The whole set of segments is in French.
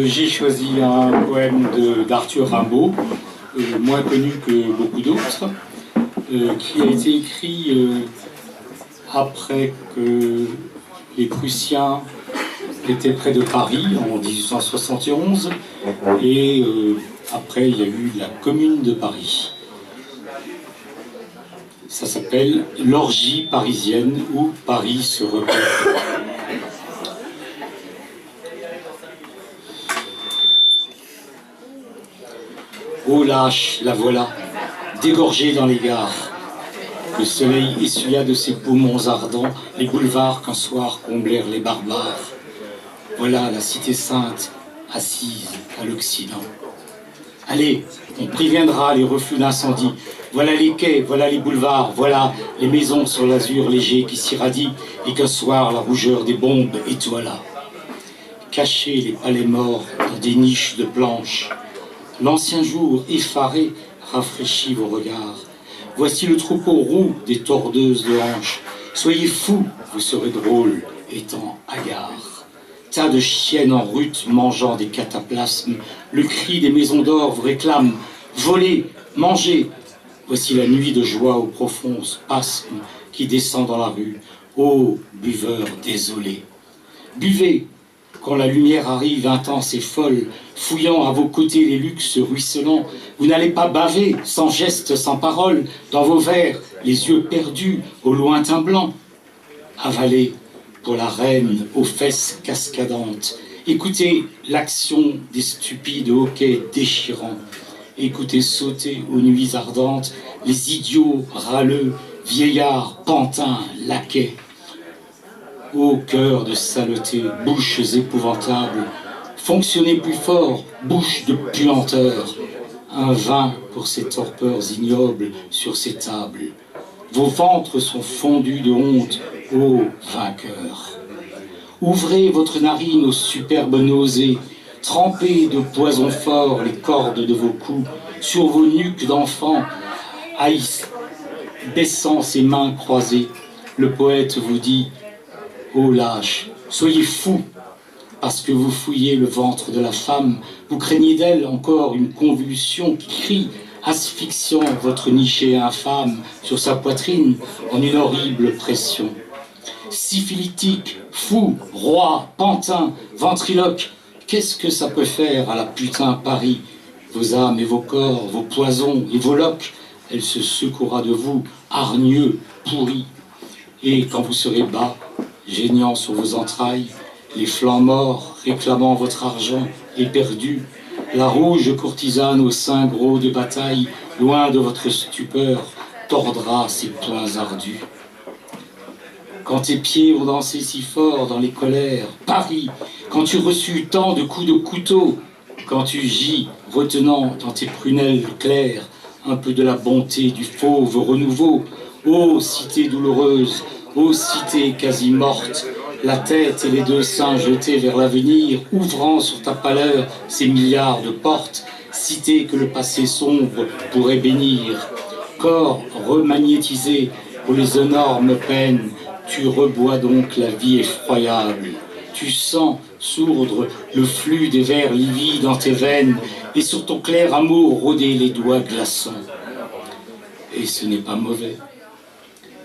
J'ai choisi un poème d'Arthur Rimbaud, moins connu que beaucoup d'autres, qui a été écrit après que les Prussiens étaient près de Paris en 1871 et après il y a eu la Commune de Paris. Ça s'appelle l'orgie parisienne où Paris se repère. Oh lâche, la voilà, dégorgée dans les gares. Le soleil essuya de ses poumons ardents les boulevards qu'un soir comblèrent les barbares. Voilà la cité sainte, assise à l'Occident. Allez, on préviendra les reflux d'incendie. Voilà les quais, voilà les boulevards, voilà les maisons sur l'azur léger qui s'irradie et qu'un soir la rougeur des bombes étoila. Cachez les palais morts dans des niches de planches. L'ancien jour effaré rafraîchit vos regards. Voici le troupeau roux des tordeuses de hanches. Soyez fous, vous serez drôles, étant hagards. Tas de chiennes en rut mangeant des cataplasmes. Le cri des maisons d'or vous réclame. Volez, mangez. Voici la nuit de joie au profond spasme qui descend dans la rue. Ô buveurs désolés, buvez quand la lumière arrive intense et folle, fouillant à vos côtés les luxes ruisselants. Vous n'allez pas baver, sans geste, sans parole, dans vos verres, les yeux perdus au lointain blanc. Avalez pour la reine aux fesses cascadantes. Écoutez l'action des stupides hoquets déchirants. Écoutez sauter aux nuits ardentes les idiots râleux, vieillards, pantins, laquais. Ô cœur de saleté, bouches épouvantables, fonctionnez plus fort, bouches de puanteurs. Un vin pour ces torpeurs ignobles sur ces tables. Vos ventres sont fondus de honte, ô vainqueurs. Ouvrez votre narine aux superbes nausées, trempez de poison fort les cordes de vos coups, sur vos nuques d'enfants, haïs, baissant ses mains croisées, le poète vous dit: ô lâche, soyez fous, parce que vous fouillez le ventre de la femme, vous craignez d'elle encore une convulsion qui crie, asphyxiant votre nichée infâme sur sa poitrine en une horrible pression. Syphilitique, fou, roi, pantin, ventriloque, qu'est-ce que ça peut faire à la putain Paris? Vos âmes et vos corps, vos poisons et vos loques, elle se secourra de vous, hargneux, pourris. Et quand vous serez bas, geignant sur vos entrailles, les flancs morts réclamant votre argent éperdu, la rouge courtisane aux seins gros de bataille, loin de votre stupeur, tordra ses poings ardus. Quand tes pieds ont dansé si fort dans les colères, Paris, quand tu reçus tant de coups de couteau, quand tu gis, retenant dans tes prunelles claires un peu de la bonté du fauve renouveau, ô cité douloureuse, ô cité quasi morte, la tête et les deux seins jetés vers l'avenir, ouvrant sur ta pâleur ces milliards de portes, cité que le passé sombre pourrait bénir. Corps remagnétisé pour les énormes peines, tu rebois donc la vie effroyable. Tu sens sourdre le flux des vers livides dans tes veines, et sur ton clair amour rôder les doigts glaçants. Et ce n'est pas mauvais.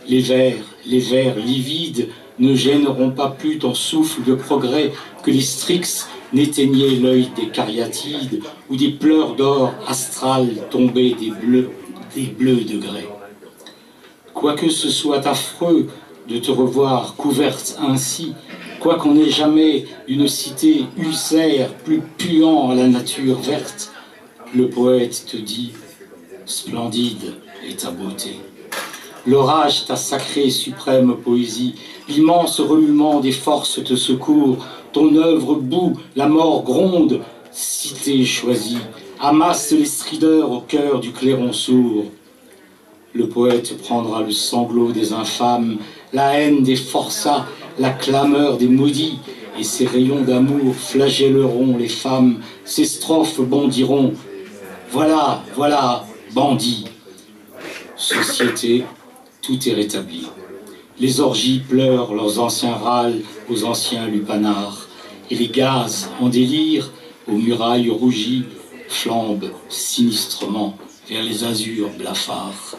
Les vers livides ne gêneront pas plus ton souffle de progrès que les Strix n'éteignaient l'œil des cariatides ou des pleurs d'or astral tombés des bleus de grès. Quoique ce soit affreux de te revoir couverte ainsi, quoiqu'on n'ait jamais d'une cité ulcère plus puant à la nature verte, le poète te dit: splendide est ta beauté. L'orage, ta sacrée suprême poésie, l'immense remuement des forces te secourt, ton œuvre bout, la mort gronde, cité choisie, amasse les strideurs au cœur du clairon sourd. Le poète prendra le sanglot des infâmes, la haine des forçats, la clameur des maudits, et ses rayons d'amour flagelleront les femmes, ses strophes bondiront: voilà, voilà, bandit. Société, tout est rétabli. Les orgies pleurent leurs anciens râles aux anciens lupanards, et les gaz en délire, aux murailles rougies, flambent sinistrement vers les azurs blafards.